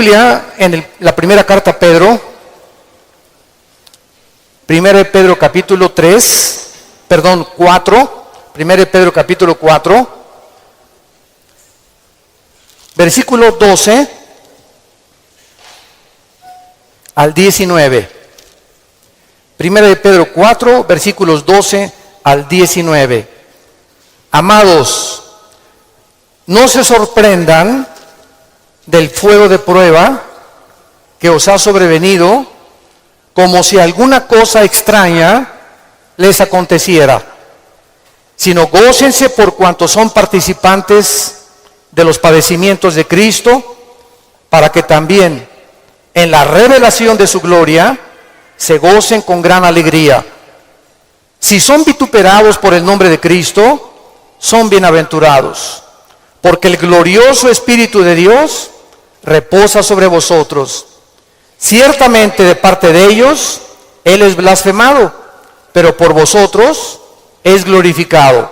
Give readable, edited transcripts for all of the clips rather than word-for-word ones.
Biblia en la primera carta a Pedro, 1 de Pedro capítulo 4, 1 de Pedro capítulo 4, versículo 12 al 19. 1 de Pedro 4, versículos 12 al 19. Amados, no se sorprendan del fuego de prueba que os ha sobrevenido, como si alguna cosa extraña les aconteciera, sino gócense por cuanto son participantes de los padecimientos de Cristo, para que también en la revelación de su gloria se gocen con gran alegría. Si son vituperados por el nombre de Cristo, son bienaventurados, porque el glorioso Espíritu de Dios reposa sobre vosotros. Ciertamente de parte de ellos Él es blasfemado, pero por vosotros es glorificado.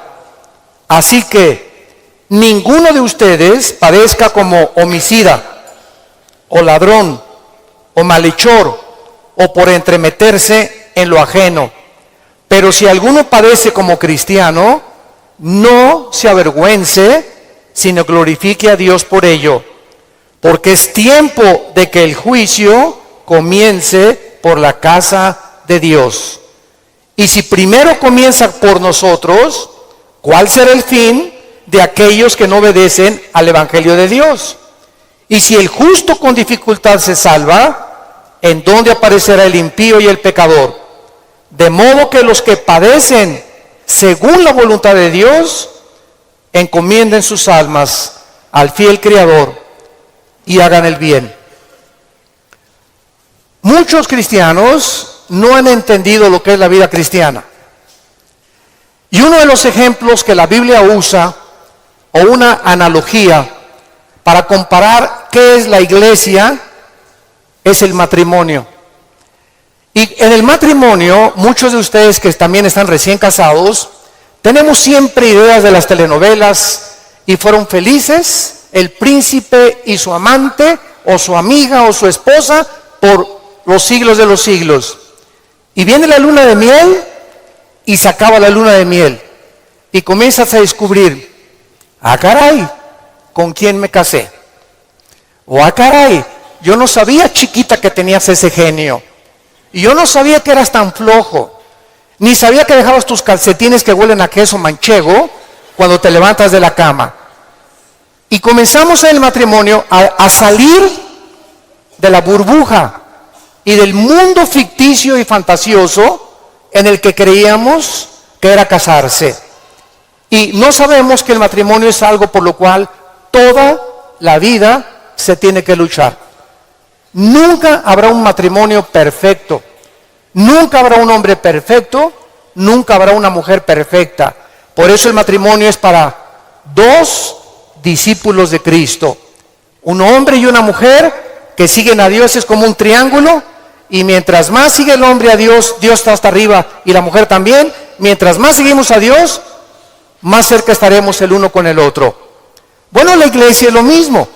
Así que ninguno de ustedes padezca como homicida, o ladrón, o malhechor, o por entremeterse en lo ajeno. Pero si alguno padece como cristiano, no se avergüence, sino glorifique a Dios por ello. Porque es tiempo de que el juicio comience por la casa de Dios. Y si primero comienza por nosotros, ¿cuál será el fin de aquellos que no obedecen al Evangelio de Dios? Y si el justo con dificultad se salva, ¿en dónde aparecerá el impío y el pecador? De modo que los que padecen según la voluntad de Dios, encomienden sus almas al fiel Creador y hagan el bien. Muchos cristianos no han entendido lo que es la vida cristiana. Y uno de los ejemplos que la Biblia usa, o una analogía para comparar qué es la iglesia, es el matrimonio. Y en el matrimonio, muchos de ustedes que también están recién casados, tenemos siempre ideas de las telenovelas, y fueron felices el príncipe y su amante, o su amiga, o su esposa, por los siglos de los siglos. Y viene la luna de miel, y se acaba la luna de miel, y comienzas a descubrir, ah caray, ¿con quién me casé? O ah caray, yo no sabía, chiquita, que tenías ese genio, y yo no sabía que eras tan flojo, ni sabía que dejabas tus calcetines que huelen a queso manchego cuando te levantas de la cama. Y comenzamos en el matrimonio a salir de la burbuja y del mundo ficticio y fantasioso en el que creíamos que era casarse. Y no sabemos que el matrimonio es algo por lo cual toda la vida se tiene que luchar. Nunca habrá un matrimonio perfecto, nunca habrá un hombre perfecto, nunca habrá una mujer perfecta. Por eso el matrimonio es para dos discípulos de Cristo, un hombre y una mujer que siguen a Dios. Es como un triángulo, y mientras más sigue el hombre a Dios, Dios está hasta arriba y la mujer también. Mientras más seguimos a Dios, más cerca estaremos el uno con el otro. Bueno, la iglesia es lo mismo.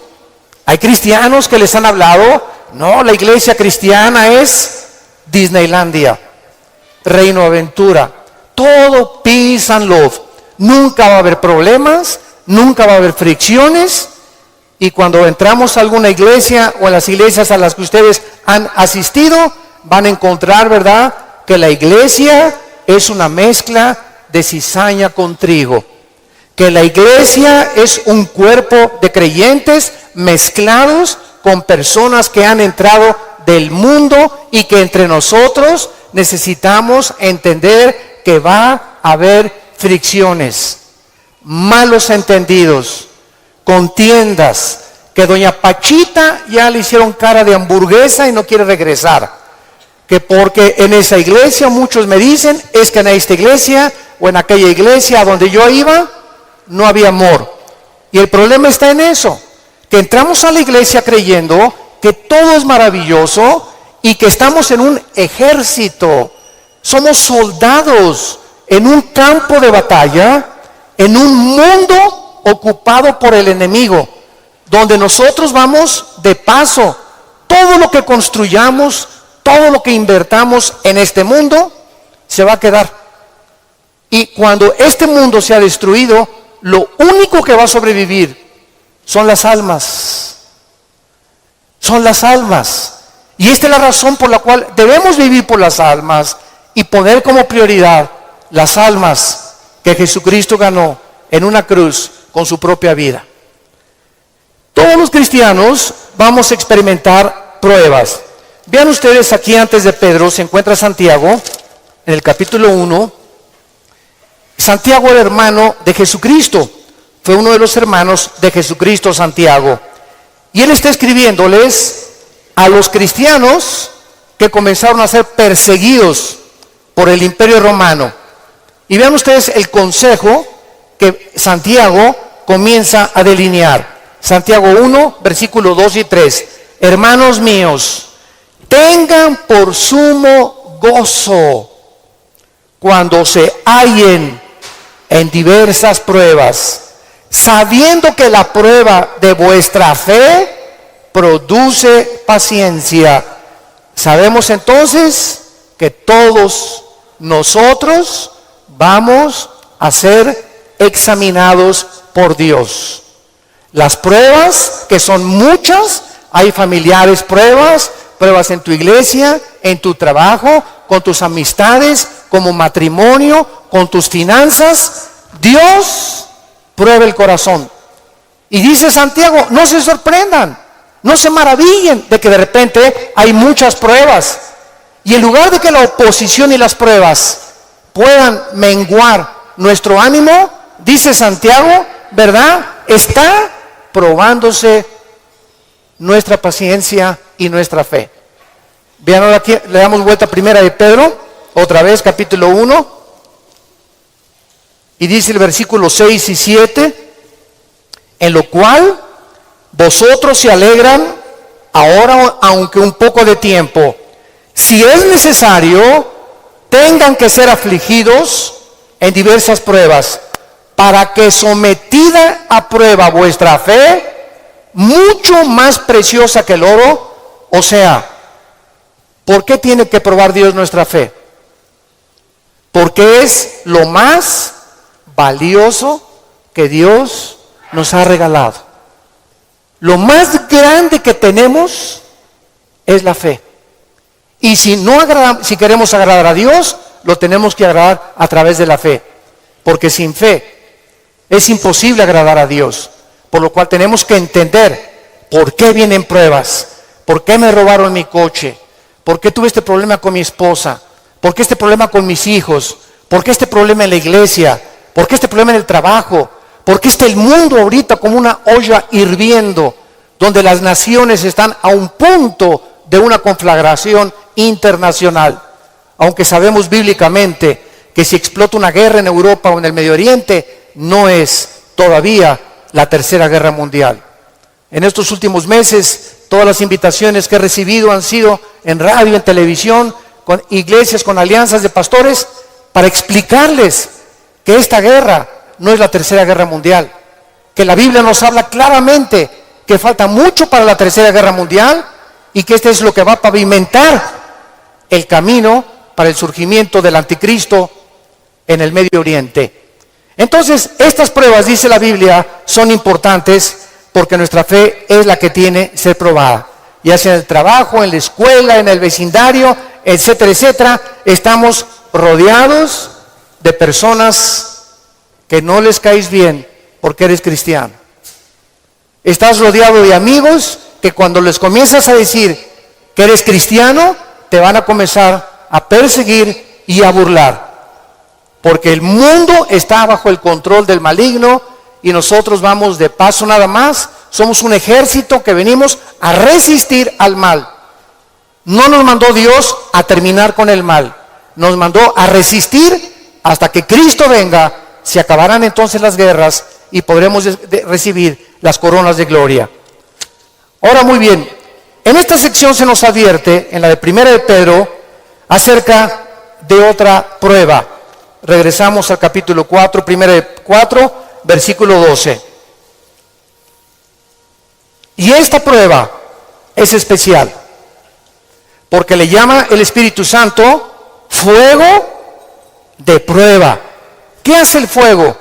Hay cristianos que les han hablado, no, la iglesia cristiana es Disneylandia, Reino Aventura, todo peace and love. Nunca va a haber problemas, nunca va a haber fricciones. Y cuando entramos a alguna iglesia o a las iglesias a las que ustedes han asistido, van a encontrar, ¿verdad?, que la iglesia es una mezcla de cizaña con trigo. Que la iglesia es un cuerpo de creyentes mezclados con personas que han entrado del mundo, y que entre nosotros necesitamos entender que va a haber fricciones, malos entendidos, contiendas, que doña Pachita ya le hicieron cara de hamburguesa y no quiere regresar, que porque en esa iglesia, muchos me dicen, es que en esta iglesia o en aquella iglesia a donde yo iba no había amor. Y el problema está en eso, que entramos a la iglesia creyendo que todo es maravilloso y que estamos en un ejército, somos soldados en un campo de batalla, en un mundo ocupado por el enemigo, donde nosotros vamos de paso, todo lo que construyamos, todo lo que invertamos en este mundo, se va a quedar. Y cuando este mundo sea destruido, lo único que va a sobrevivir son las almas. Son las almas. Y esta es la razón por la cual debemos vivir por las almas y poner como prioridad las almas que Jesucristo ganó en una cruz con su propia vida. Todos los cristianos vamos a experimentar pruebas. Vean ustedes aquí antes de Pedro se encuentra Santiago en el capítulo 1. Santiago era hermano de Jesucristo. Fue uno de los hermanos de Jesucristo, Santiago. Y él está escribiéndoles a los cristianos que comenzaron a ser perseguidos por el Imperio Romano. Y vean ustedes el consejo que Santiago comienza a delinear. Santiago 1, versículos 2 y 3. Hermanos míos, tengan por sumo gozo cuando se hallen en diversas pruebas, sabiendo que la prueba de vuestra fe produce paciencia. Sabemos entonces que todos nosotros vamos a ser examinados por Dios. Las pruebas, que son muchas, hay familiares pruebas, pruebas en tu iglesia, en tu trabajo, con tus amistades, como matrimonio, con tus finanzas. Dios prueba el corazón. Y dice Santiago, no se sorprendan, no se maravillen de que de repente hay muchas pruebas. Y en lugar de que la oposición y las pruebas puedan menguar nuestro ánimo, dice Santiago, ¿verdad? Está probándose nuestra paciencia y nuestra fe. Vean ahora aquí, le damos vuelta a primera de Pedro, otra vez, capítulo 1. Y dice el versículo 6 y 7, en lo cual vosotros se alegran ahora, aunque un poco de tiempo. Si es necesario, tengan que ser afligidos en diversas pruebas, para que sometida a prueba vuestra fe, mucho más preciosa que el oro, o sea, ¿por qué tiene que probar Dios nuestra fe? Porque es lo más valioso que Dios nos ha regalado. Lo más grande que tenemos es la fe. Y si queremos agradar a Dios, lo tenemos que agradar a través de la fe. Porque sin fe es imposible agradar a Dios. Por lo cual tenemos que entender por qué vienen pruebas, por qué me robaron mi coche, por qué tuve este problema con mi esposa, por qué este problema con mis hijos, por qué este problema en la iglesia, por qué este problema en el trabajo, por qué está el mundo ahorita como una olla hirviendo, donde las naciones están a un punto de una conflagración internacional. Aunque sabemos bíblicamente que si explota una guerra en Europa o en el Medio Oriente, no es todavía la tercera guerra mundial. En estos últimos meses, todas las invitaciones que he recibido han sido en radio, en televisión, con iglesias, con alianzas de pastores, para explicarles que esta guerra no es la tercera guerra mundial, que la Biblia nos habla claramente que falta mucho para la tercera guerra mundial y que este es lo que va a pavimentar el camino para el surgimiento del anticristo en el Medio Oriente. Entonces, estas pruebas, dice la Biblia, son importantes porque nuestra fe es la que tiene que ser probada. Ya sea en el trabajo, en la escuela, en el vecindario, etcétera, etcétera, estamos rodeados de personas que no les caes bien porque eres cristiano. Estás rodeado de amigos que cuando les comienzas a decir que eres cristiano, te van a comenzar a perseguir y a burlar. Porque el mundo está bajo el control del maligno y nosotros vamos de paso nada más. Somos un ejército que venimos a resistir al mal. No nos mandó Dios a terminar con el mal. Nos mandó a resistir hasta que Cristo venga. Se acabarán entonces las guerras y podremos recibir las coronas de gloria. Ahora muy bien, en esta sección se nos advierte, en la de primera de Pedro, acerca de otra prueba. Regresamos al capítulo 4, primera de 4, versículo 12. Y esta prueba es especial. porque le llama el Espíritu Santo fuego de prueba. ¿Qué hace el fuego?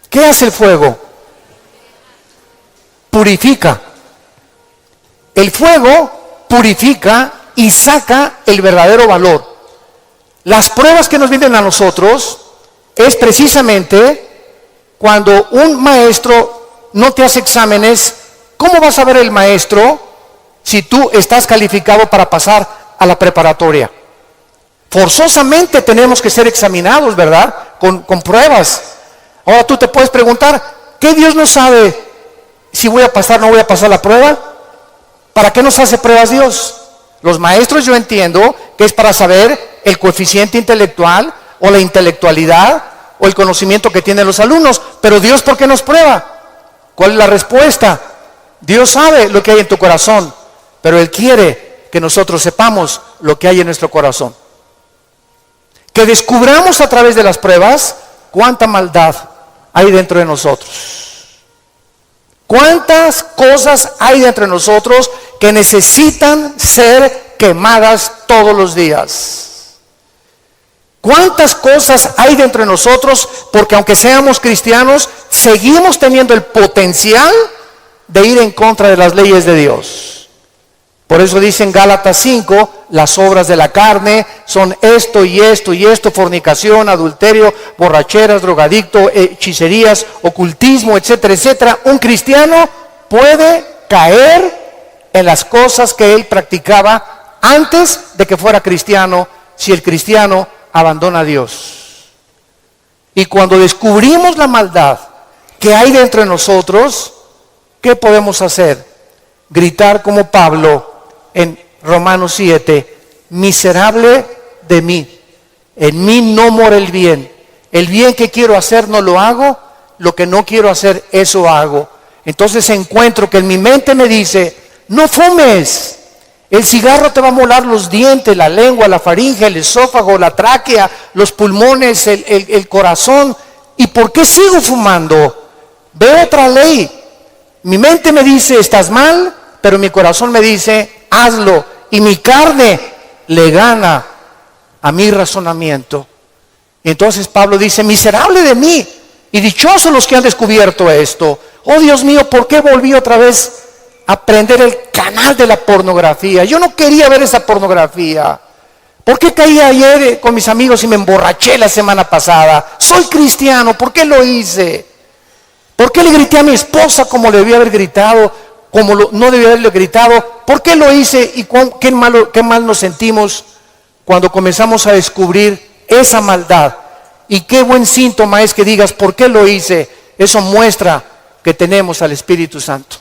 ¿Qué hace el fuego? Purifica. El fuego purifica y saca el verdadero valor. Las pruebas que nos vienen a nosotros es precisamente cuando un maestro no te hace exámenes. ¿Cómo vas a ver el maestro si tú estás calificado para pasar a la preparatoria? Forzosamente tenemos que ser examinados, ¿verdad? Con pruebas. Ahora tú te puedes preguntar, ¿qué Dios no sabe si voy a pasar o no voy a pasar la prueba? ¿Para qué nos hace pruebas Dios? Los maestros, yo entiendo que es para saber el coeficiente intelectual o la intelectualidad o el conocimiento que tienen los alumnos. Pero Dios, ¿por qué nos prueba? ¿Cuál es la respuesta? Dios sabe lo que hay en tu corazón, pero Él quiere que nosotros sepamos lo que hay en nuestro corazón. Que descubramos a través de las pruebas cuánta maldad hay dentro de nosotros. Cuántas cosas hay dentro de nosotros que necesitan ser quemadas todos los días. Cuántas cosas hay dentro de nosotros, porque aunque seamos cristianos, seguimos teniendo el potencial de ir en contra de las leyes de Dios. Por eso dice en Gálatas 5, las obras de la carne son esto y esto y esto: fornicación, adulterio, borracheras, drogadicto, hechicerías, ocultismo, etcétera, etcétera. Un cristiano puede caer en las cosas que él practicaba antes de que fuera cristiano, si el cristiano abandona a Dios. Y cuando descubrimos la maldad que hay dentro de nosotros, ¿qué podemos hacer? Gritar como Pablo en Romanos 7, miserable de mí, en mí no mora el bien que quiero hacer no lo hago, lo que no quiero hacer eso hago. Entonces encuentro que en mi mente me dice, no fumes, el cigarro te va a molar los dientes, la lengua, la faringe, el esófago, la tráquea, los pulmones, el corazón. ¿Y por qué sigo fumando? Veo otra ley. Mi mente me dice, estás mal, pero mi corazón me dice, hazlo. Y mi carne le gana a mi razonamiento. Y entonces Pablo dice, miserable de mí, y dichosos los que han descubierto esto. Oh Dios mío, ¿por qué volví otra vez a prender el canal de la pornografía? Yo no quería ver esa pornografía. ¿Por qué caí ayer con mis amigos y me emborraché la semana pasada? Soy cristiano, ¿por qué lo hice? ¿Por qué le grité a mi esposa como le debía haber gritado, no debía haberle gritado? ¿Por qué lo hice? Y qué mal nos sentimos cuando comenzamos a descubrir esa maldad. Y qué buen síntoma es que digas, ¿por qué lo hice? Eso muestra que tenemos al Espíritu Santo,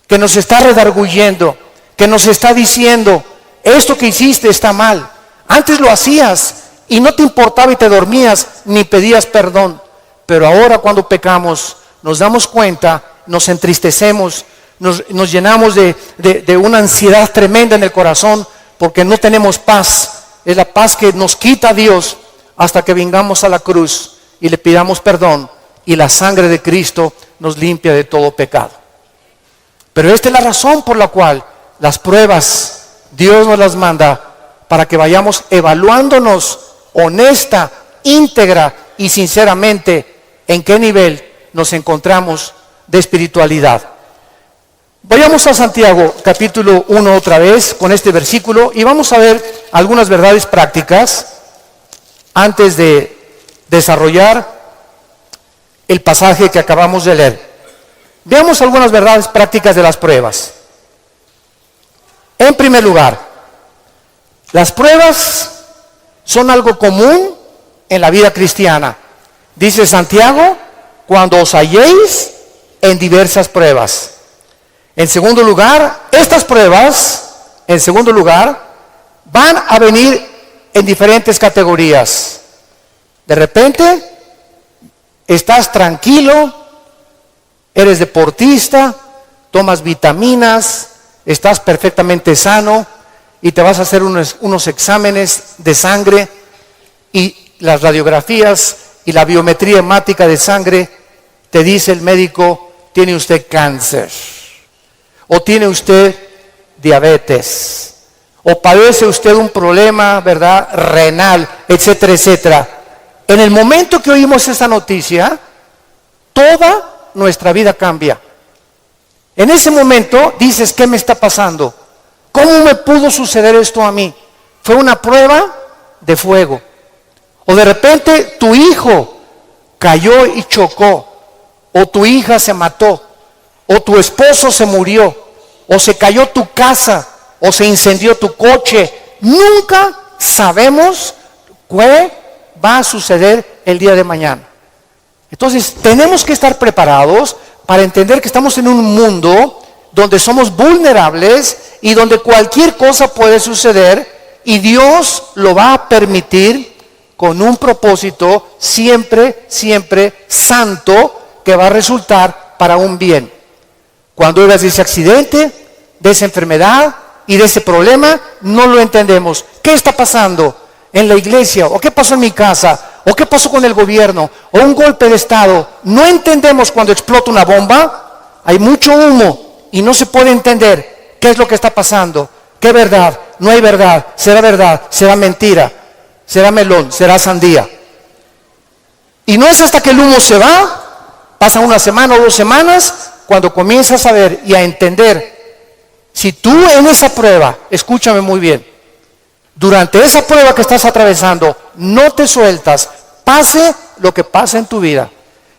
que nos está redarguyendo, que nos está diciendo, esto que hiciste está mal. Antes lo hacías y no te importaba y te dormías ni pedías perdón. Pero ahora cuando pecamos nos damos cuenta, nos entristecemos, nos llenamos de una ansiedad tremenda en el corazón, porque no tenemos paz. Es la paz que nos quita Dios hasta que vengamos a la cruz y le pidamos perdón, y la sangre de Cristo nos limpia de todo pecado. Pero esta es la razón por la cual las pruebas Dios nos las manda, para que vayamos evaluándonos honesta, íntegra y sinceramente en qué nivel nos encontramos de espiritualidad. Vayamos a Santiago capítulo 1 otra vez con este versículo, y vamos a ver algunas verdades prácticas antes de desarrollar el pasaje que acabamos de leer. Veamos algunas verdades prácticas de las pruebas. En primer lugar, las pruebas son algo común en la vida cristiana. Dice Santiago, cuando os halléis en diversas pruebas. En segundo lugar, estas pruebas, van a venir en diferentes categorías. De repente, estás tranquilo, eres deportista, tomas vitaminas, estás perfectamente sano y te vas a hacer unos exámenes de sangre, y las radiografías y la biometría hemática de sangre te dice el médico, tiene usted cáncer o tiene usted diabetes, o padece usted un problema, ¿verdad?, renal, etcétera, etcétera. En el momento que oímos esa noticia, toda nuestra vida cambia. En ese momento dices, ¿qué me está pasando? ¿Cómo me pudo suceder esto a mí? Fue una prueba de fuego. O de repente tu hijo cayó y chocó, o tu hija se mató, o tu esposo se murió, o se cayó tu casa, o se incendió tu coche. Nunca sabemos qué va a suceder el día de mañana. Entonces tenemos que estar preparados para entender que estamos en un mundo donde somos vulnerables y donde cualquier cosa puede suceder, y Dios lo va a permitir con un propósito siempre, siempre santo, que va a resultar para un bien. Cuando oigas de ese accidente, de esa enfermedad y de ese problema, no lo entendemos. ¿Qué está pasando en la iglesia? ¿O qué pasó en mi casa? ¿O qué pasó con el gobierno? ¿O un golpe de estado? No entendemos cuando explota una bomba. Hay mucho humo y no se puede entender qué es lo que está pasando. ¿Qué verdad? No hay verdad. ¿Será mentira? ¿Será melón? ¿Será sandía? Y no es hasta que el humo se va, pasa una semana o 2 semanas, cuando comienzas a ver y a entender. Si tú en esa prueba, escúchame muy bien, durante esa prueba que estás atravesando, no te sueltas, pase lo que pase en tu vida.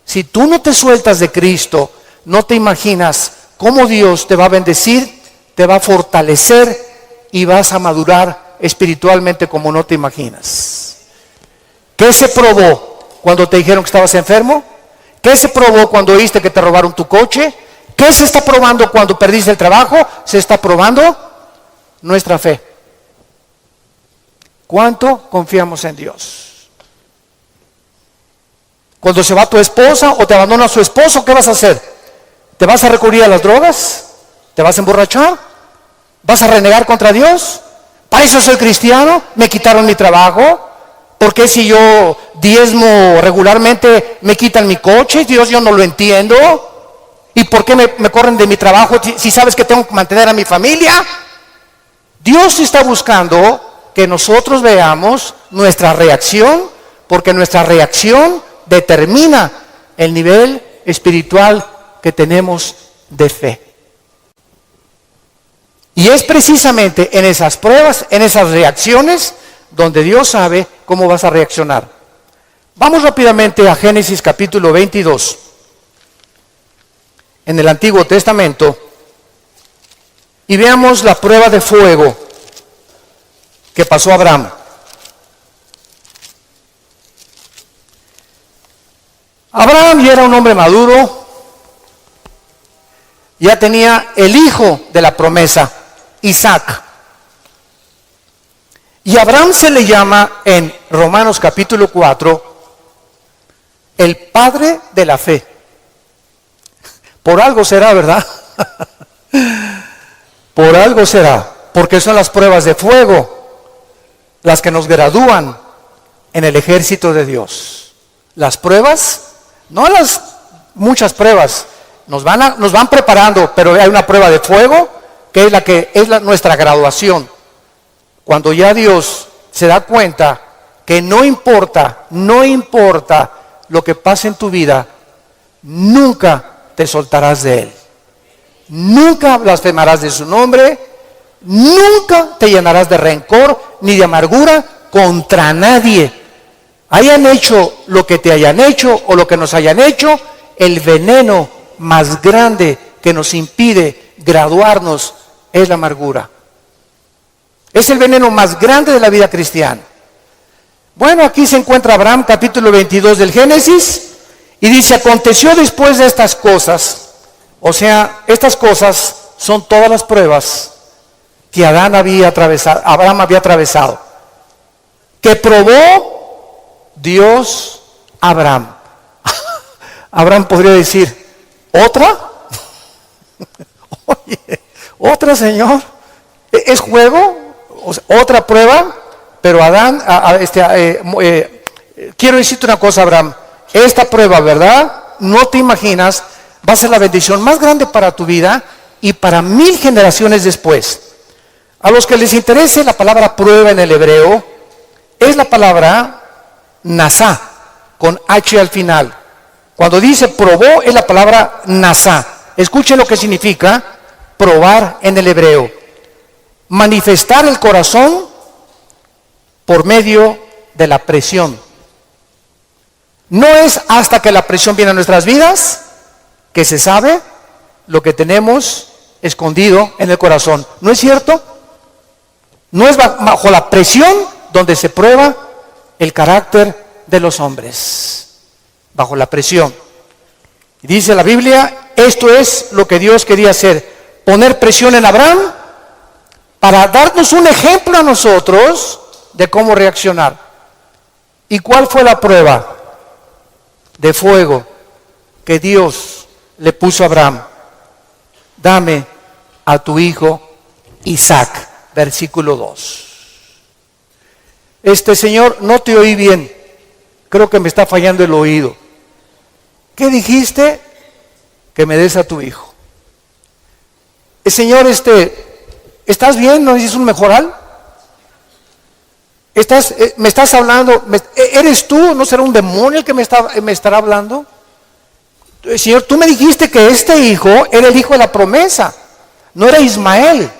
Si tú no te sueltas de Cristo, no te imaginas cómo Dios te va a bendecir, te va a fortalecer y vas a madurar espiritualmente como no te imaginas. ¿Qué se probó cuando te dijeron que estabas enfermo? ¿Qué se probó cuando oíste que te robaron tu coche? ¿Qué se está probando cuando perdiste el trabajo? Se está probando nuestra fe. ¿Cuánto confiamos en Dios? Cuando se va tu esposa o te abandona su esposo, ¿qué vas a hacer? ¿Te vas a recurrir a las drogas? ¿Te vas a emborrachar? ¿Vas a renegar contra Dios? ¿Para eso soy cristiano? ¿Me quitaron mi trabajo? ¿Por qué si yo diezmo regularmente me quitan mi coche? Dios, yo no lo entiendo. ¿Y por qué me corren de mi trabajo si sabes que tengo que mantener a mi familia? Dios está buscando que nosotros veamos nuestra reacción, porque nuestra reacción determina el nivel espiritual que tenemos de fe. Y es precisamente en esas pruebas, en esas reacciones, donde Dios sabe cómo vas a reaccionar. Vamos rápidamente a Génesis capítulo 22. En el Antiguo Testamento, y veamos la prueba de fuego que pasó a Abraham. Abraham ya era un hombre maduro, ya tenía el hijo de la promesa, Isaac. Y Abraham se le llama en Romanos capítulo 4 el padre de la fe. Por algo será, ¿verdad? Por algo será, porque son las pruebas de fuego las que nos gradúan en el ejército de Dios. Las pruebas, no las muchas pruebas, nos van preparando, pero hay una prueba de fuego que es nuestra graduación. Cuando ya Dios se da cuenta que no importa lo que pase en tu vida, nunca te soltarás de Él. Nunca blasfemarás de su nombre, nunca te llenarás de rencor ni de amargura contra nadie. Hayan hecho lo que te hayan hecho o lo que nos hayan hecho, el veneno más grande que nos impide graduarnos es la amargura. Es el veneno más grande de la vida cristiana. Bueno, aquí se encuentra Abraham, capítulo 22 del Génesis, y dice, aconteció después de estas cosas, o sea, estas cosas son todas las pruebas que Abraham había atravesado, que probó Dios a Abraham. Abraham podría decir, ¿otra? Oye, ¿otra, Señor? ¿Es juego? Otra prueba, pero quiero decirte una cosa, Abraham, esta prueba, ¿verdad? No te imaginas, va a ser la bendición más grande para tu vida y para 1000 generaciones después. A los que les interese la palabra prueba en el hebreo, es la palabra nasá, con H al final. Cuando dice probó, es la palabra nasá. Escuchen lo que significa probar en el hebreo. Manifestar el corazón por medio de la presión. No es hasta que la presión viene a nuestras vidas que se sabe lo que tenemos escondido en el corazón. ¿No es cierto? No es bajo la presión donde se prueba el carácter de los hombres. Bajo la presión. Y dice la Biblia, esto es lo que Dios quería hacer. Poner presión en Abraham para darnos un ejemplo a nosotros de cómo reaccionar. ¿Y cuál fue la prueba? De fuego que Dios le puso a Abraham. Dame a tu hijo Isaac, versículo 2. Señor, no te oí bien, creo que me está fallando el oído. ¿Qué dijiste? Que me des a tu hijo. Señor, ¿estás bien? ¿No necesitas un mejoral? ¿Me estás hablando? ¿Eres tú? ¿No será un demonio el que me estará hablando? Señor, tú me dijiste que este hijo era el hijo de la promesa, no era Ismael.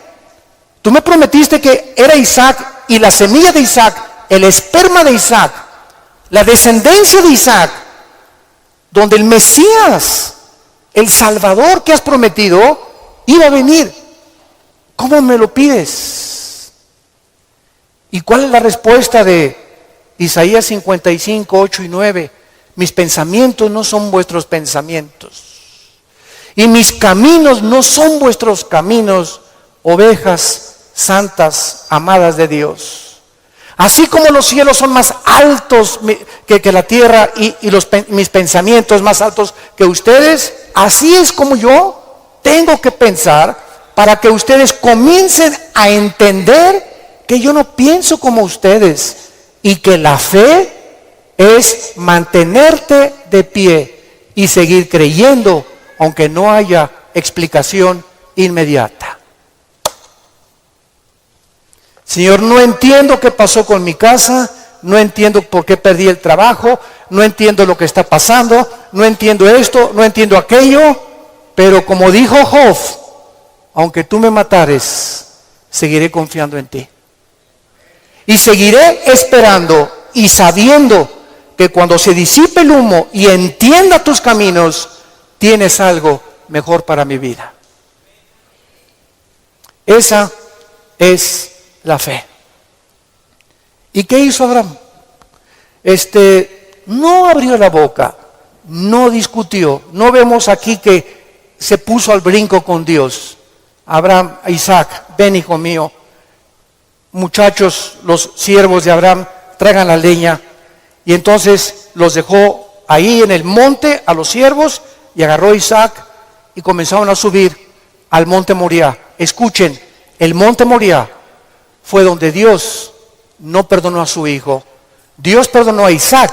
Tú me prometiste que era Isaac y la semilla de Isaac, el esperma de Isaac, la descendencia de Isaac, donde el Mesías, el Salvador que has prometido, iba a venir. ¿Cómo me lo pides? ¿Y cuál es la respuesta de Isaías 55, 8 y 9? Mis pensamientos no son vuestros pensamientos, y mis caminos no son vuestros caminos, ovejas santas, amadas de Dios. Así como los cielos son más altos que la tierra y mis pensamientos más altos que ustedes, así es como yo tengo que pensar para que ustedes comiencen a entender que yo no pienso como ustedes y que la fe es mantenerte de pie y seguir creyendo aunque no haya explicación inmediata. Señor, no entiendo qué pasó con mi casa, no entiendo por qué perdí el trabajo, no entiendo lo que está pasando, no entiendo esto, no entiendo aquello, pero como dijo Job, aunque tú me matares, seguiré confiando en ti. Y seguiré esperando y sabiendo que cuando se disipe el humo y entienda tus caminos, tienes algo mejor para mi vida. Esa es la fe. ¿Y qué hizo Abraham? No abrió la boca, no discutió. No vemos aquí que se puso al brinco con Dios. Abraham, Isaac, ven hijo mío. Muchachos, los siervos de Abraham, traigan la leña. Y entonces los dejó ahí en el monte a los siervos y agarró a Isaac y comenzaron a subir al monte Moriah. Escuchen, el monte Moriah fue donde Dios no perdonó a su hijo. Dios perdonó a Isaac,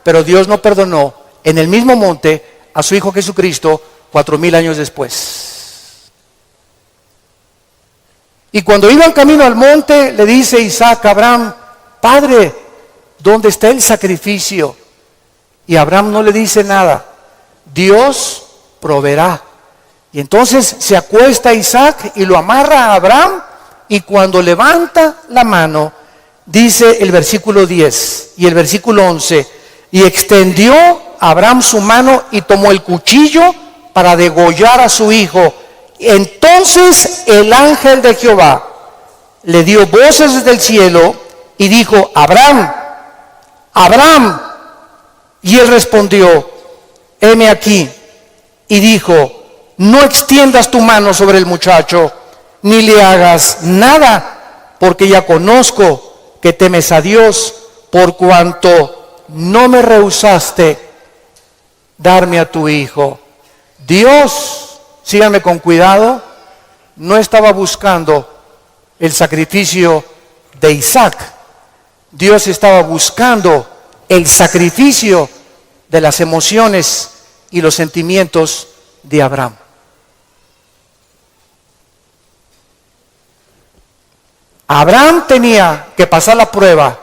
pero Dios no perdonó en el mismo monte a su hijo Jesucristo 4000 años después. Y cuando iban camino al monte, le dice Isaac a Abraham, Padre, ¿dónde está el sacrificio? Y Abraham no le dice nada. Dios proveerá. Y entonces se acuesta Isaac y lo amarra a Abraham, y cuando levanta la mano, dice el versículo 10 y el versículo 11, y extendió Abraham su mano y tomó el cuchillo para degollar a su hijo. Entonces el ángel de Jehová le dio voces desde el cielo y dijo, Abraham, Abraham. Y él respondió, heme aquí. Y dijo, no extiendas tu mano sobre el muchacho, ni le hagas nada, porque ya conozco que temes a Dios, por cuanto no me rehusaste darme a tu hijo. Dios, síganme con cuidado, no estaba buscando el sacrificio de Isaac. Dios estaba buscando el sacrificio de las emociones y los sentimientos de Abraham. Abraham tenía que pasar la prueba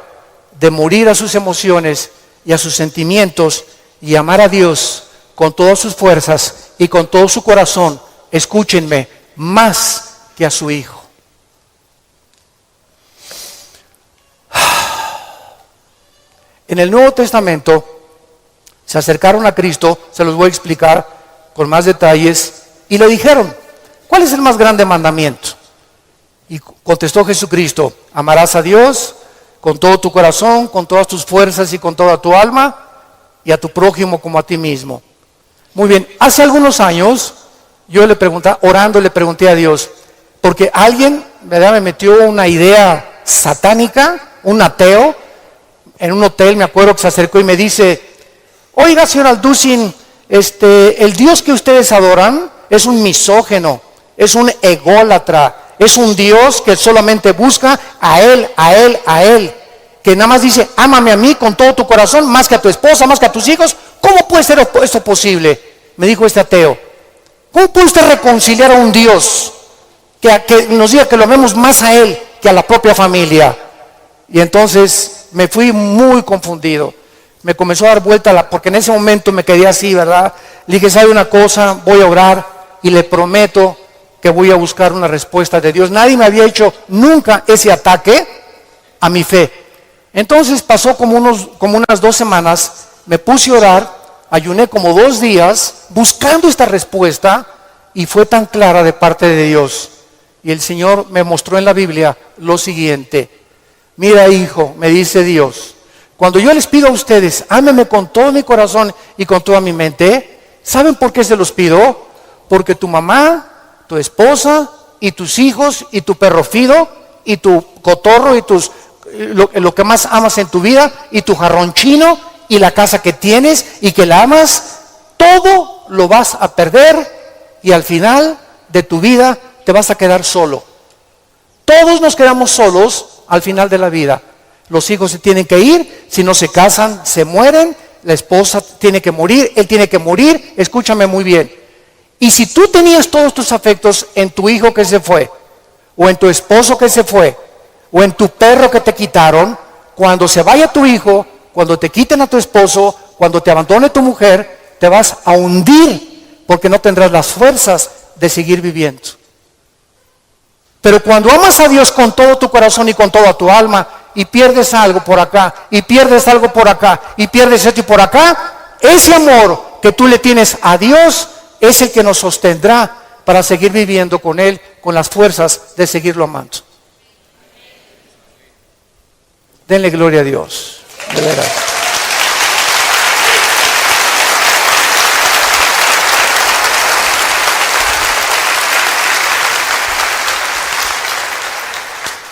de morir a sus emociones y a sus sentimientos y amar a Dios con todas sus fuerzas y con todo su corazón, escúchenme, más que a su hijo. En el Nuevo Testamento se acercaron a Cristo, se los voy a explicar con más detalles, y le dijeron, ¿cuál es el más grande mandamiento? Y contestó Jesucristo, amarás a Dios con todo tu corazón, con todas tus fuerzas y con toda tu alma, y a tu prójimo como a ti mismo. Muy bien, hace algunos años yo le pregunté, orando le pregunté a Dios, porque alguien, ¿verdad?, me metió una idea satánica, un ateo, en un hotel, me acuerdo que se acercó y me dice, oiga, señor Alducin, el Dios que ustedes adoran es un misógeno, es un ególatra, es un Dios que solamente busca a Él, que nada más dice, ámame a mí con todo tu corazón, más que a tu esposa, más que a tus hijos. ¿Cómo puede ser esto posible? Me dijo este ateo. ¿Cómo puede usted reconciliar a un Dios que nos diga que lo amemos más a Él que a la propia familia? Y entonces me fui muy confundido. Me comenzó a dar vuelta, porque en ese momento me quedé así, ¿verdad? Le dije, ¿sabe una cosa? Voy a orar y le prometo que voy a buscar una respuesta de Dios. Nadie me había hecho nunca ese ataque a mi fe. Entonces pasó como unas 2 semanas, me puse a orar, ayuné como 2 días buscando esta respuesta y fue tan clara de parte de Dios. Y el Señor me mostró en la Biblia lo siguiente. Mira, hijo, me dice Dios, cuando yo les pido a ustedes, ámenme con todo mi corazón y con toda mi mente, ¿saben por qué se los pido? Porque tu mamá, tu esposa y tus hijos y tu perro Fido y tu cotorro y lo que más amas en tu vida y tu jarrón chino y la casa que tienes y que la amas, todo lo vas a perder y al final de tu vida te vas a quedar solo. Todos nos quedamos solos al final de la vida. Los hijos se tienen que ir, si no se casan se mueren, la esposa tiene que morir, él tiene que morir, escúchame muy bien. Y si tú tenías todos tus afectos en tu hijo que se fue, o en tu esposo que se fue, o en tu perro que te quitaron, cuando se vaya tu hijo, cuando te quiten a tu esposo, cuando te abandone tu mujer, te vas a hundir porque no tendrás las fuerzas de seguir viviendo. Pero cuando amas a Dios con todo tu corazón y con toda tu alma, y pierdes algo por acá, y pierdes algo por acá, y pierdes esto y por acá, ese amor que tú le tienes a Dios es el que nos sostendrá para seguir viviendo con Él, con las fuerzas de seguirlo amando. Denle gloria a Dios, de veras.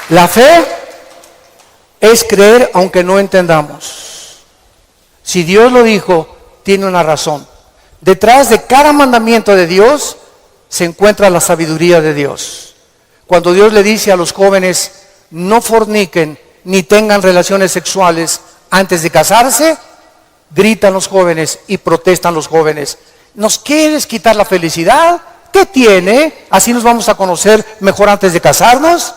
La fe es creer aunque no entendamos. Si Dios lo dijo, tiene una razón. Detrás de cada mandamiento de Dios se encuentra la sabiduría de Dios. Cuando Dios le dice a los jóvenes, no forniquen ni tengan relaciones sexuales antes de casarse, gritan los jóvenes y protestan los jóvenes. ¿Nos quieres quitar la felicidad? ¿Qué tiene? ¿Así nos vamos a conocer mejor antes de casarnos?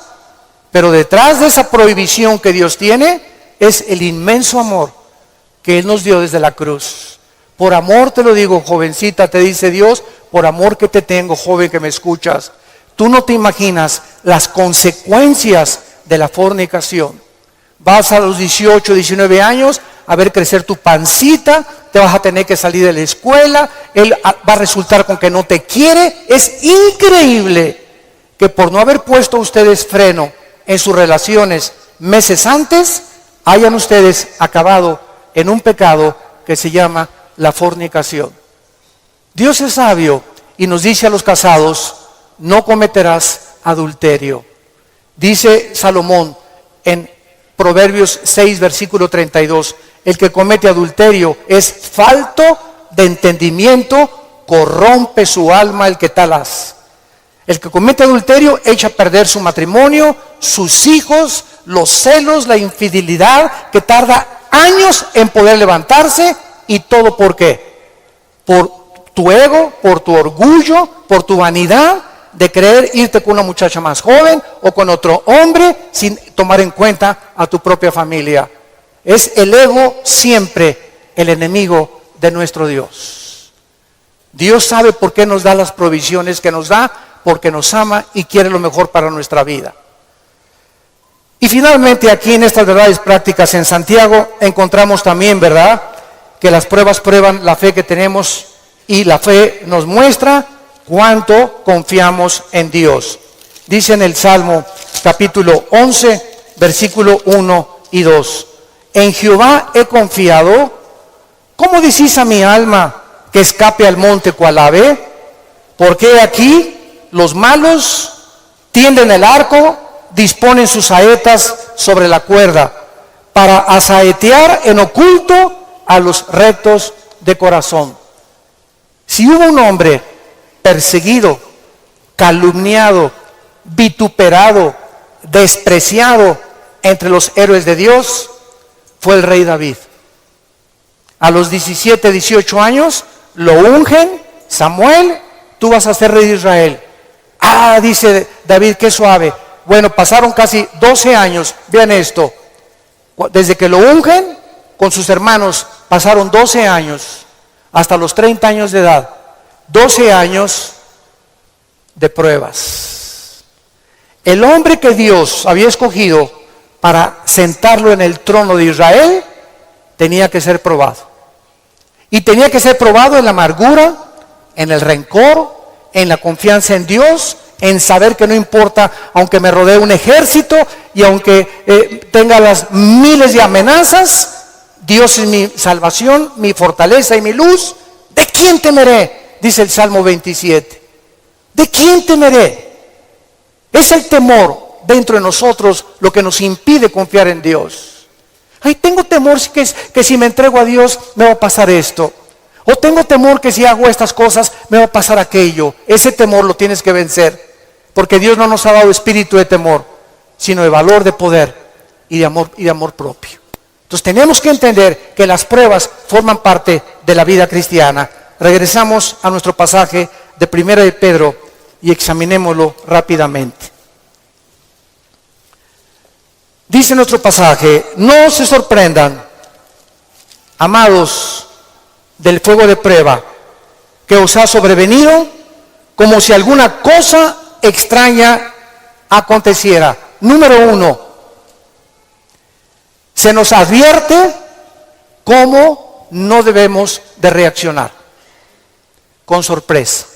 Pero detrás de esa prohibición que Dios tiene es el inmenso amor que Él nos dio desde la cruz. Por amor te lo digo, jovencita, te dice Dios, por amor que te tengo, joven que me escuchas. Tú no te imaginas las consecuencias de la fornicación. Vas a los 18, 19 años a ver crecer tu pancita, te vas a tener que salir de la escuela, él va a resultar con que no te quiere. Es increíble que por no haber puesto ustedes freno en sus relaciones meses antes, hayan ustedes acabado en un pecado que se llama la fornicación. Dios es sabio y nos dice a los casados, no cometerás adulterio. Dice Salomón en Proverbios 6, versículo 32, el que comete adulterio es falto de entendimiento, corrompe su alma el que tal hace. El que comete adulterio echa a perder su matrimonio, sus hijos, los celos, la infidelidad, que tarda años en poder levantarse. ¿Y todo por qué? Por tu ego, por tu orgullo, por tu vanidad. de querer irte con una muchacha más joven o con otro hombre sin tomar en cuenta a tu propia familia. Es el ego siempre el enemigo de nuestro Dios. Dios sabe por qué nos da las provisiones que nos da, porque nos ama y quiere lo mejor para nuestra vida. Y finalmente aquí en estas verdades prácticas en Santiago encontramos también, ¿verdad?, que las pruebas prueban la fe que tenemos y la fe nos muestra cuánto confiamos en Dios. Dice en el Salmo capítulo 11, versículo 1 y 2. En Jehová he confiado. ¿Cómo decís a mi alma que escape al monte cual ave? Porque aquí los malos tienden el arco, disponen sus saetas sobre la cuerda, para asaetear en oculto a los rectos de corazón. Si hubo un hombre perseguido, calumniado, vituperado, despreciado entre los héroes de Dios, fue el rey David. A los 17, 18 años lo ungen, Samuel, tú vas a ser rey de Israel. Ah, dice David, qué suave. Bueno, pasaron casi 12 años, vean esto, desde que lo ungen con sus hermanos, pasaron 12 años, hasta los 30 años de edad, 12 años de pruebas. El hombre que Dios había escogido para sentarlo en el trono de Israel, tenía que ser probado. Y tenía que ser probado en la amargura, en el rencor, en la confianza en Dios, en saber que no importa, aunque me rodee un ejército y aunque tenga las miles de amenazas, Dios es mi salvación, mi fortaleza y mi luz. ¿De quién temeré? Dice el Salmo 27. ¿De quién temeré? Es el temor dentro de nosotros lo que nos impide confiar en Dios. Ay, tengo temor que si me entrego a Dios me va a pasar esto. O tengo temor que si hago estas cosas me va a pasar aquello. Ese temor lo tienes que vencer. Porque Dios no nos ha dado espíritu de temor, sino de valor, de poder y de amor propio. Entonces tenemos que entender que las pruebas forman parte de la vida cristiana. Regresamos a nuestro pasaje de 1 de Pedro y examinémoslo rápidamente. Dice nuestro pasaje: no se sorprendan, amados, del fuego de prueba que os ha sobrevenido, como si alguna cosa extraña aconteciera. Número 1, se nos advierte cómo no debemos de reaccionar: con sorpresa.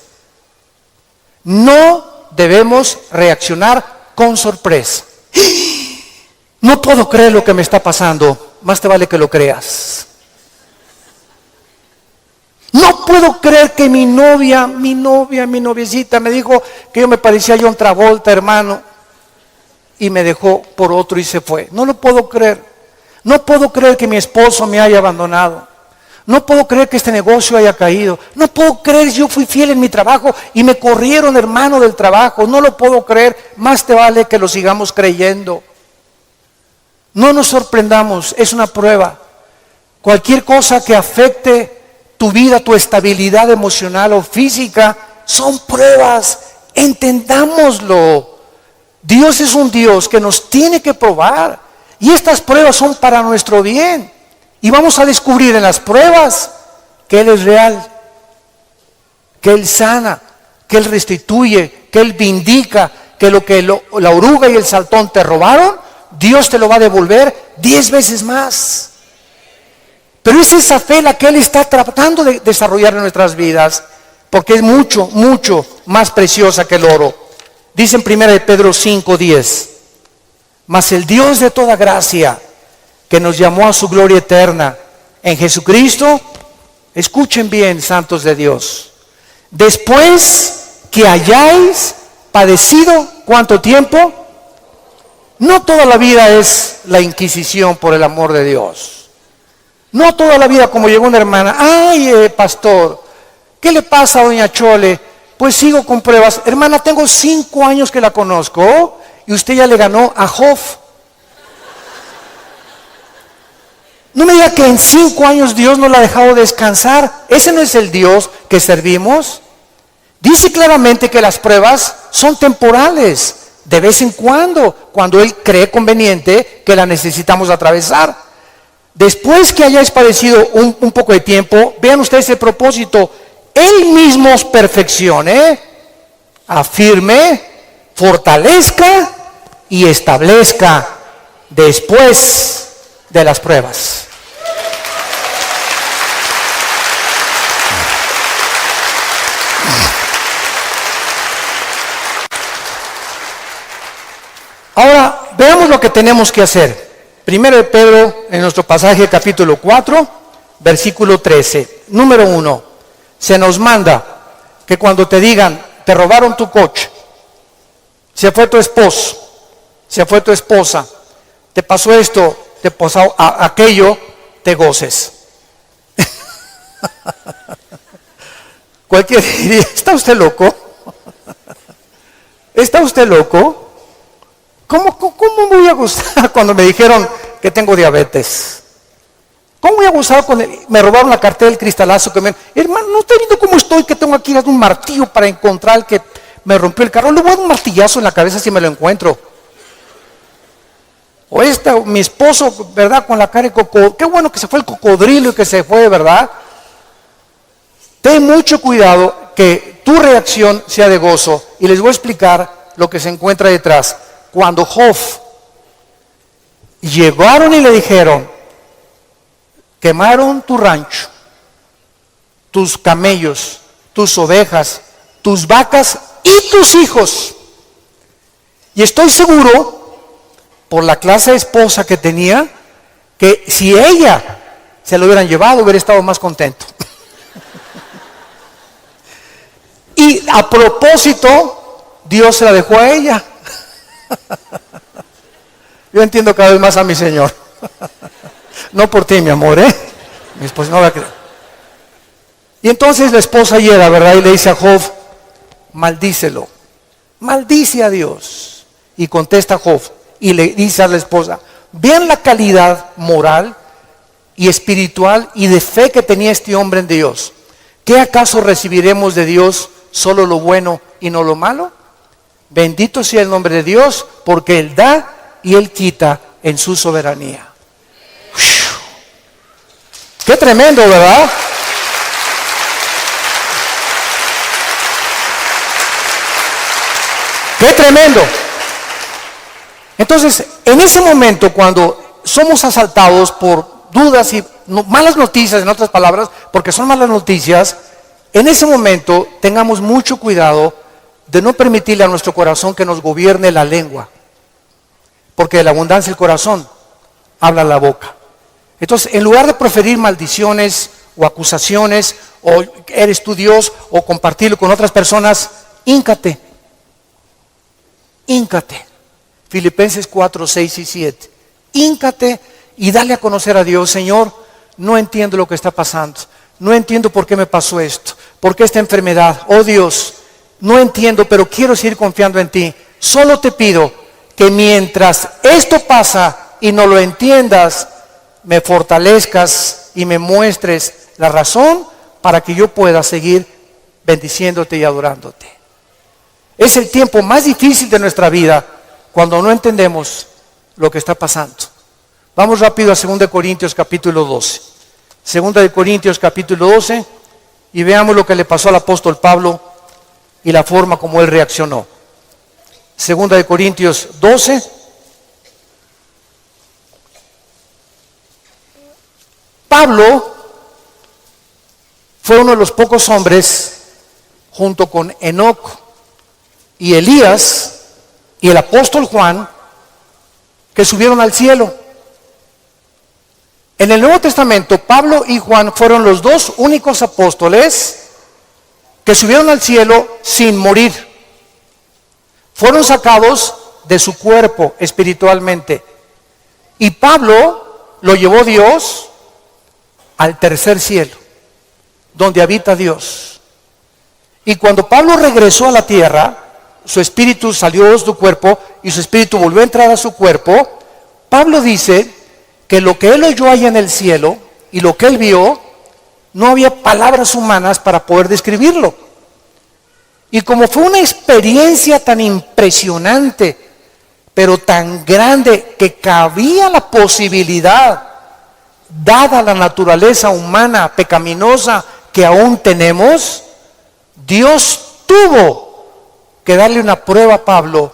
No debemos reaccionar con sorpresa. No puedo creer lo que me está pasando. Más te vale que lo creas. No puedo creer que mi noviecita me dijo que yo me parecía a John Travolta, hermano, y me dejó por otro y se fue. No lo puedo creer. No puedo creer que mi esposo me haya abandonado. No puedo creer que este negocio haya caído. No puedo creer, yo fui fiel en mi trabajo y me corrieron, hermano, del trabajo. No lo puedo creer. Más te vale que lo sigamos creyendo. No nos sorprendamos, es una prueba. Cualquier cosa que afecte tu vida, tu estabilidad emocional o física, son pruebas. Entendámoslo. Dios es un Dios que nos tiene que probar. Y estas pruebas son para nuestro bien. Y vamos a descubrir en las pruebas que Él es real, que Él sana, que Él restituye, que Él vindica, que lo que la oruga y el saltón te robaron, Dios te lo va a devolver 10 veces más. Pero es esa fe la que Él está tratando de desarrollar en nuestras vidas, porque es mucho, mucho más preciosa que el oro. Dice en 1 de Pedro 5:10, mas el Dios de toda gracia, que nos llamó a su gloria eterna en Jesucristo, escuchen bien, santos de Dios, después que hayáis padecido, ¿cuánto tiempo? No toda la vida es la Inquisición, por el amor de Dios. No toda la vida, como llegó una hermana: ay, pastor, ¿qué le pasa a doña Chole? Pues sigo con pruebas. Hermana, tengo 5 años que la conozco y usted ya le ganó a Job. No me diga que en 5 años Dios no la ha dejado descansar. Ese no es el Dios que servimos. Dice claramente que las pruebas son temporales, de vez en cuando Él cree conveniente que la necesitamos atravesar. Después que hayáis padecido un poco de tiempo, vean ustedes el propósito, Él mismo os perfeccione, afirme, fortalezca y establezca después de las pruebas. Ahora, veamos lo que tenemos que hacer. Primero de Pedro, en nuestro pasaje capítulo 4, versículo 13. Número 1, se nos manda que cuando te digan, te robaron tu coche, se fue tu esposo, se fue tu esposa, te pasó esto, te pasó aquello, te goces. Cualquiera diría, ¿está usted loco? ¿Está usted loco? ¿Cómo me voy a gustar cuando me dijeron que tengo diabetes? ¿Cómo voy a gustar cuando me robaron la cartera del cristalazo? Hermano, ¿no está viendo cómo estoy? Que tengo aquí un martillo para encontrar el que me rompió el carro. Le voy a dar un martillazo en la cabeza si me lo encuentro. O mi esposo, ¿verdad? Con la cara de cocodrilo. Qué bueno que se fue el cocodrilo y que se fue, ¿verdad? Ten mucho cuidado que tu reacción sea de gozo. Y les voy a explicar lo que se encuentra detrás. Cuando Job llegaron y le dijeron, quemaron tu rancho, tus camellos, tus ovejas, tus vacas y tus hijos. Y estoy seguro, por la clase de esposa que tenía, que si ella se lo hubieran llevado, hubiera estado más contento. Y a propósito, Dios se la dejó a ella. Yo entiendo cada vez más a mi Señor. No por ti, mi amor, mi esposa no va a creer. Y entonces la esposa llega, ¿verdad? Y le dice a Job, maldícelo, maldice a Dios. Y contesta Job y le dice a la esposa, vean la calidad moral y espiritual y de fe que tenía este hombre en Dios. ¿Qué acaso recibiremos de Dios solo lo bueno y no lo malo? Bendito sea el nombre de Dios, porque Él da y Él quita en su soberanía. Qué tremendo, ¿verdad? Qué tremendo. Entonces, en ese momento, cuando somos asaltados por dudas y malas noticias, en otras palabras, porque son malas noticias, en ese momento tengamos mucho cuidado de no permitirle a nuestro corazón que nos gobierne la lengua, porque de la abundancia del corazón habla la boca. Entonces, en lugar de proferir maldiciones o acusaciones, o eres tú Dios, o compartirlo con otras personas, híncate. Filipenses 4, 6 y 7. Híncate y dale a conocer a Dios, Señor, no entiendo lo que está pasando, no entiendo por qué me pasó esto, por qué esta enfermedad, oh Dios, no entiendo, pero quiero seguir confiando en ti. Solo te pido que mientras esto pasa y no lo entiendas, me fortalezcas y me muestres la razón para que yo pueda seguir bendiciéndote y adorándote. Es el tiempo más difícil de nuestra vida cuando no entendemos lo que está pasando. Vamos rápido a 2 Corintios capítulo 12. 2 Corintios capítulo 12 y veamos lo que le pasó al apóstol Pablo y la forma como él reaccionó. 2 Corintios 12. Pablo fue uno de los pocos hombres, junto con Enoc y Elías y el apóstol Juan, que subieron al cielo. En el Nuevo Testamento, Pablo y Juan fueron los dos únicos apóstoles que subieron al cielo sin morir. Fueron sacados de su cuerpo espiritualmente. Y Pablo lo llevó Dios al tercer cielo, donde habita Dios. Y cuando Pablo regresó a la tierra, su espíritu salió de su cuerpo y su espíritu volvió a entrar a su cuerpo. Pablo dice que lo que él oyó allá en el cielo y lo que él vio, no había palabras humanas para poder describirlo. Y como fue una experiencia tan impresionante, pero tan grande, que cabía la posibilidad, dada la naturaleza humana pecaminosa que aún tenemos, Dios tuvo que darle una prueba a Pablo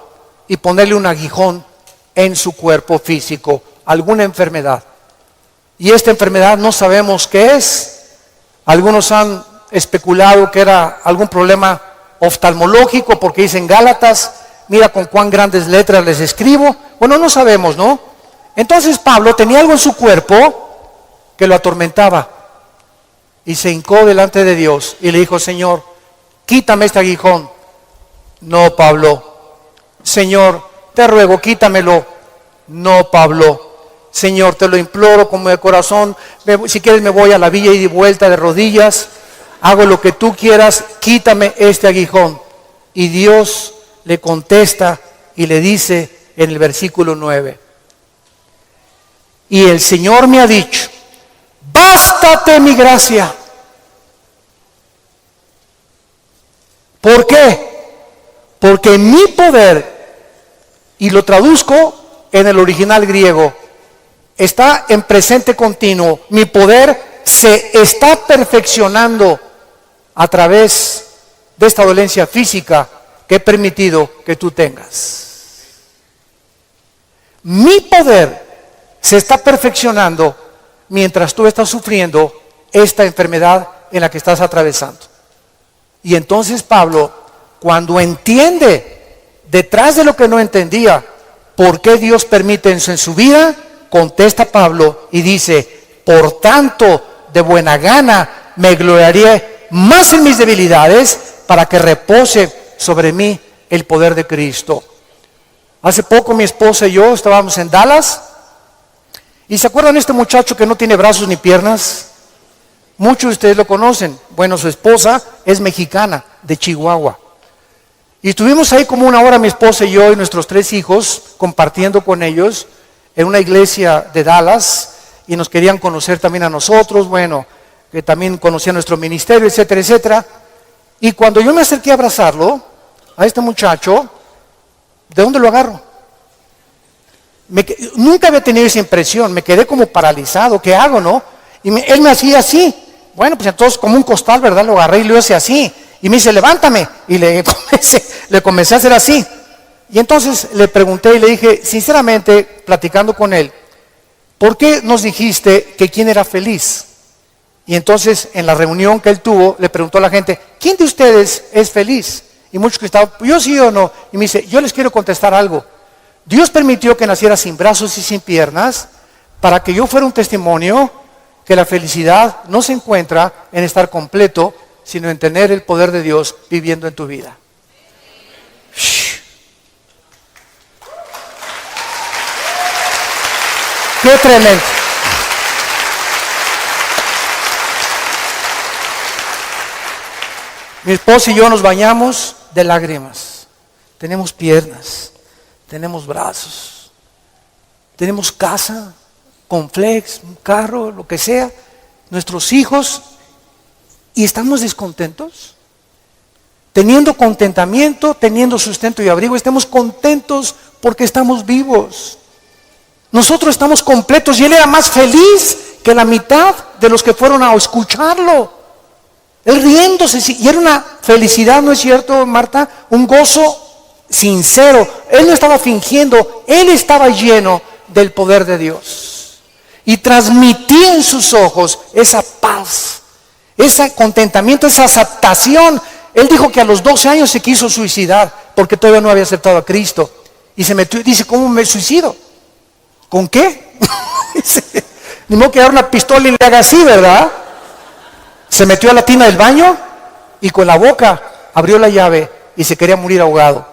y ponerle un aguijón en su cuerpo físico, alguna enfermedad. Y esta enfermedad no sabemos qué es. Algunos han especulado que era algún problema oftalmológico, porque dicen Gálatas, mira con cuán grandes letras les escribo. Bueno, no sabemos, ¿no? Entonces Pablo tenía algo en su cuerpo que lo atormentaba, y se hincó delante de Dios y le dijo: Señor, quítame este aguijón. No, Pablo. Señor, te ruego, quítamelo. No, Pablo. Señor, te lo imploro como de corazón. Si quieres me voy a la villa y de vuelta de rodillas. Hago lo que tú quieras, quítame este aguijón. Y Dios le contesta y le dice en el versículo 9: y el Señor me ha dicho, bástate mi gracia. ¿Por qué? Porque mi poder, y lo traduzco en el original griego, está en presente continuo. Mi poder se está perfeccionando a través de esta dolencia física que he permitido que tú tengas. Mi poder se está perfeccionando mientras tú estás sufriendo esta enfermedad en la que estás atravesando. Y entonces Pablo, cuando entiende, detrás de lo que no entendía, por qué Dios permite eso en su vida, contesta Pablo y dice: por tanto, de buena gana me gloriaré más en mis debilidades, para que repose sobre mí el poder de Cristo. Hace poco mi esposa y yo estábamos en Dallas, y ¿se acuerdan de este muchacho que no tiene brazos ni piernas? Muchos de ustedes lo conocen. Bueno, su esposa es mexicana, de Chihuahua. Y estuvimos ahí como una hora mi esposa y yo y nuestros 3 hijos, compartiendo con ellos en una iglesia de Dallas, y nos querían conocer también a nosotros, bueno, que también conocían nuestro ministerio, etcétera, etcétera. Y cuando yo me acerqué a abrazarlo, a este muchacho, ¿de dónde lo agarro? Nunca había tenido esa impresión, me quedé como paralizado. ¿Qué hago, no? Y él me hacía así. Bueno, pues entonces como un costal, ¿verdad? Lo agarré y lo hice así. Y me dice: levántame. Y le comencé a hacer así. Y entonces le pregunté y le dije, sinceramente, platicando con él, ¿por qué nos dijiste que quién era feliz? Y entonces en la reunión que él tuvo, le preguntó a la gente: ¿quién de ustedes es feliz? Y muchos que estaban: yo sí o no. Y me dice: yo les quiero contestar algo. Dios permitió que naciera sin brazos y sin piernas para que yo fuera un testimonio que la felicidad no se encuentra en estar completo, sino en tener el poder de Dios viviendo en tu vida. Shh. ¡Qué tremendo! Mi esposa y yo nos bañamos de lágrimas. Tenemos piernas, tenemos brazos, tenemos casa, Conflex, un carro, lo que sea, nuestros hijos, y estamos descontentos. Teniendo contentamiento, teniendo sustento y abrigo, estamos contentos porque estamos vivos. Nosotros estamos completos, y él era más feliz que la mitad de los que fueron a escucharlo. Él riéndose, y era una felicidad, ¿no es cierto, Marta? Un gozo sincero. Él no estaba fingiendo, él estaba lleno del poder de Dios. Y transmitía en sus ojos esa paz, ese contentamiento, esa aceptación. Él dijo que a los 12 años se quiso suicidar porque todavía no había aceptado a Cristo. Y se metió, dice: ¿cómo me suicido? ¿Con qué? Ni modo que dar una pistola y le haga así, ¿verdad? Se metió a la tina del baño y con la boca abrió la llave y se quería morir ahogado.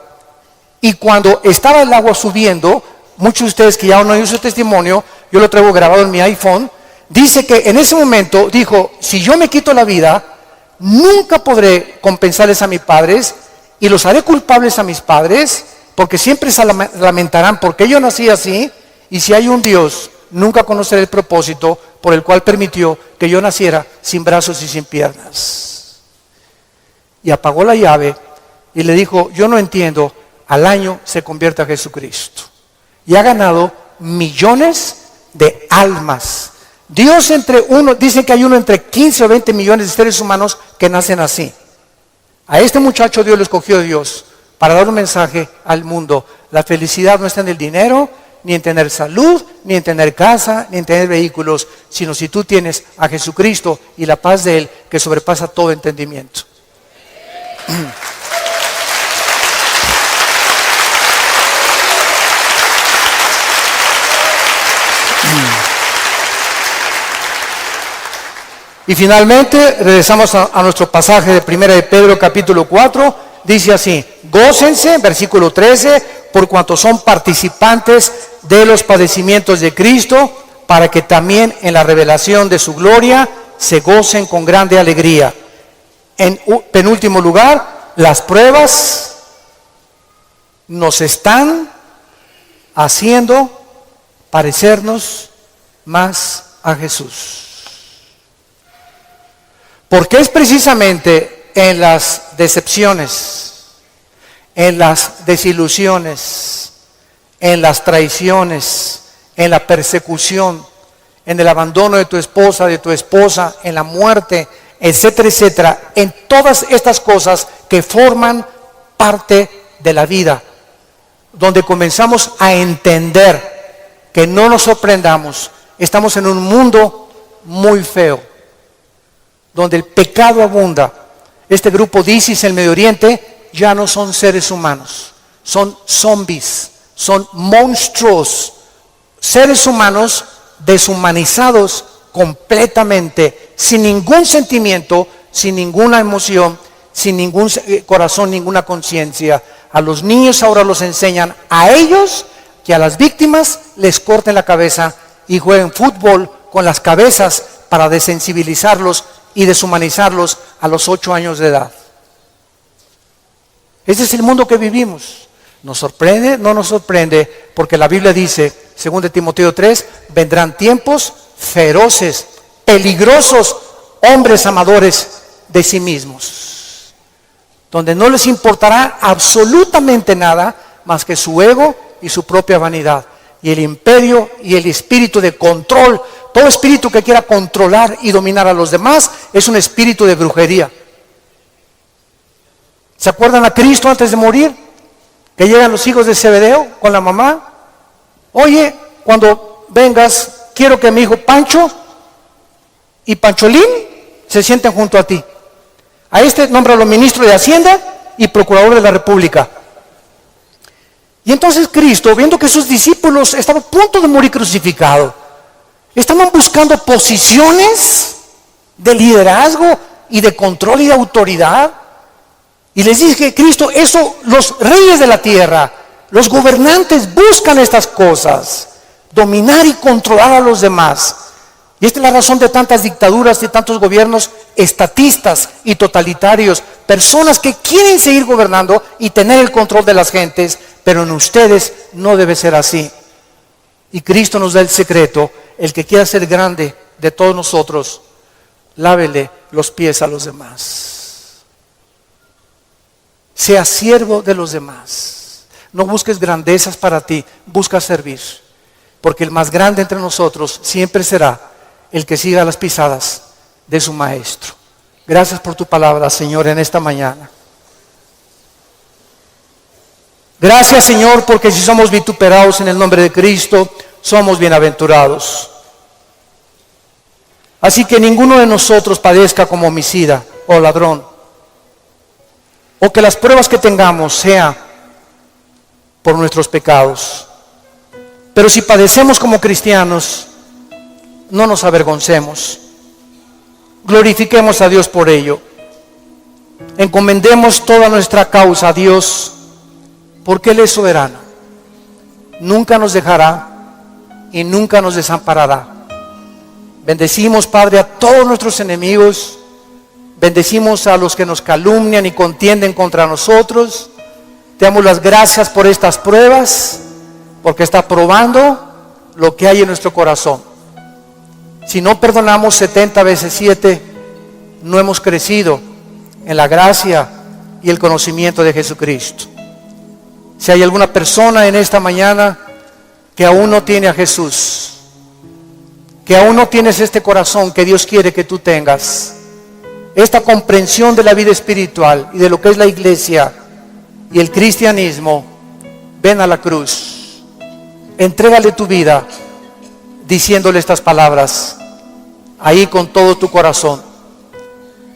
Y cuando estaba el agua subiendo, muchos de ustedes que ya no oído su testimonio, yo lo traigo grabado en mi iPhone, dice que en ese momento dijo: si yo me quito la vida, nunca podré compensarles a mis padres y los haré culpables a mis padres, porque siempre se lamentarán porque yo nací así, y si hay un Dios, nunca conoceré el propósito por el cual permitió que yo naciera sin brazos y sin piernas. Y apagó la llave, y le dijo, yo no entiendo, al año se convierte a Jesucristo. Y ha ganado millones de almas. Dios dicen que hay uno entre 15 o 20 millones de seres humanos que nacen así. A este muchacho Dios lo escogió Dios para dar un mensaje al mundo. La felicidad no está en el dinero, ni en tener salud, ni en tener casa, ni en tener vehículos, sino si tú tienes a Jesucristo y la paz de Él que sobrepasa todo entendimiento. Y finalmente regresamos a nuestro pasaje de 1 de Pedro capítulo 4, dice así, gócense, versículo 13, por cuanto son participantes de los padecimientos de Cristo, para que también en la revelación de su gloria se gocen con grande alegría. En penúltimo lugar, las pruebas nos están haciendo parecernos más a Jesús. Porque es precisamente en las decepciones, en las desilusiones, en las traiciones, en la persecución, en el abandono de tu esposa, en la muerte, etcétera, etcétera, en todas estas cosas que forman parte de la vida, donde comenzamos a entender que no nos sorprendamos, estamos en un mundo muy feo, donde el pecado abunda. Este grupo de ISIS en el Medio Oriente ya no son seres humanos, son zombies, son monstruos, seres humanos deshumanizados completamente, sin ningún sentimiento, sin ninguna emoción, sin ningún corazón, ninguna conciencia. A los niños ahora los enseñan a ellos que a las víctimas les corten la cabeza y jueguen fútbol con las cabezas para desensibilizarlos y deshumanizarlos a los 8 años de edad. Ese es el mundo que vivimos. ¿Nos sorprende? No nos sorprende, porque la Biblia dice, según de Timoteo 3, vendrán tiempos feroces, peligrosos, hombres amadores de sí mismos, donde no les importará absolutamente nada más que su ego y su propia vanidad. Y el imperio y el espíritu de control, todo espíritu que quiera controlar y dominar a los demás, es un espíritu de brujería. ¿Se acuerdan a Cristo antes de morir? Que llegan los hijos de Zebedeo con la mamá. Oye, cuando vengas, quiero que mi hijo Pancho y Pancholín se sienten junto a ti. A este nómbralo ministro de Hacienda y procurador de la República. Y entonces Cristo, viendo que sus discípulos estaban a punto de morir crucificado, estaban buscando posiciones de liderazgo y de control y de autoridad. Y les dije, Cristo, eso los reyes de la tierra, los gobernantes buscan estas cosas, dominar y controlar a los demás. Y esta es la razón de tantas dictaduras, de tantos gobiernos estatistas y totalitarios, personas que quieren seguir gobernando y tener el control de las gentes, pero en ustedes no debe ser así. Y Cristo nos da el secreto, el que quiera ser grande de todos nosotros, lávele los pies a los demás. Sea siervo de los demás. No busques grandezas para ti, busca servir. Porque el más grande entre nosotros siempre será el que siga las pisadas de su maestro. Gracias por tu palabra, Señor, en esta mañana. Gracias, Señor, porque si somos vituperados en el nombre de Cristo, somos bienaventurados. Así que ninguno de nosotros padezca como homicida o ladrón, o que las pruebas que tengamos sean por nuestros pecados. Pero si padecemos como cristianos, no nos avergoncemos. Glorifiquemos a Dios por ello. Encomendemos toda nuestra causa a Dios, porque Él es soberano. Nunca nos dejará y nunca nos desamparará. Bendecimos, Padre, a todos nuestros enemigos. Bendecimos a los que nos calumnian y contienden contra nosotros. Te damos las gracias por estas pruebas, porque está probando lo que hay en nuestro corazón. Si no perdonamos 70 veces 7, no hemos crecido en la gracia y el conocimiento de Jesucristo. Si hay alguna persona en esta mañana que aún no tiene a Jesús, que aún no tienes este corazón que Dios quiere que tú tengas, esta comprensión de la vida espiritual y de lo que es la iglesia y el cristianismo, ven a la cruz, entrégale tu vida diciéndole estas palabras ahí con todo tu corazón: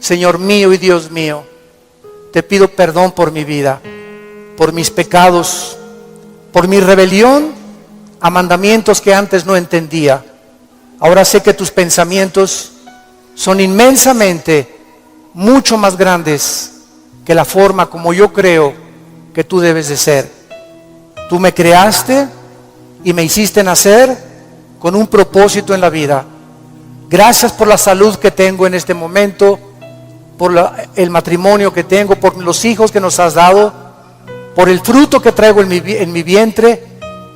Señor mío y Dios mío, te pido perdón por mi vida, por mis pecados, por mi rebelión a mandamientos que antes no entendía. Ahora sé que tus pensamientos son inmensamente mucho más grandes que la forma como yo creo que tú debes de ser. Tú me creaste y me hiciste nacer con un propósito en la vida. Gracias por la salud que tengo en este momento, por el matrimonio que tengo, por los hijos que nos has dado, por el fruto que traigo en mi vientre,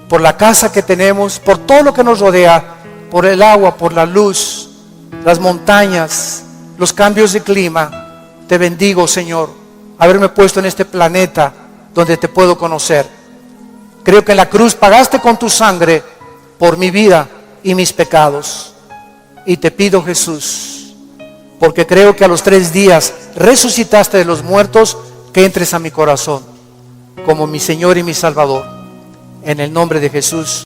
por la casa que tenemos, por todo lo que nos rodea, por el agua, por la luz, las montañas, los cambios de clima. Te bendigo, Señor, haberme puesto en este planeta donde te puedo conocer. Creo que en la cruz pagaste con tu sangre por mi vida y mis pecados. Y te pido, Jesús, porque creo que a los 3 días resucitaste de los muertos, que entres a mi corazón como mi Señor y mi Salvador. En el nombre de Jesús.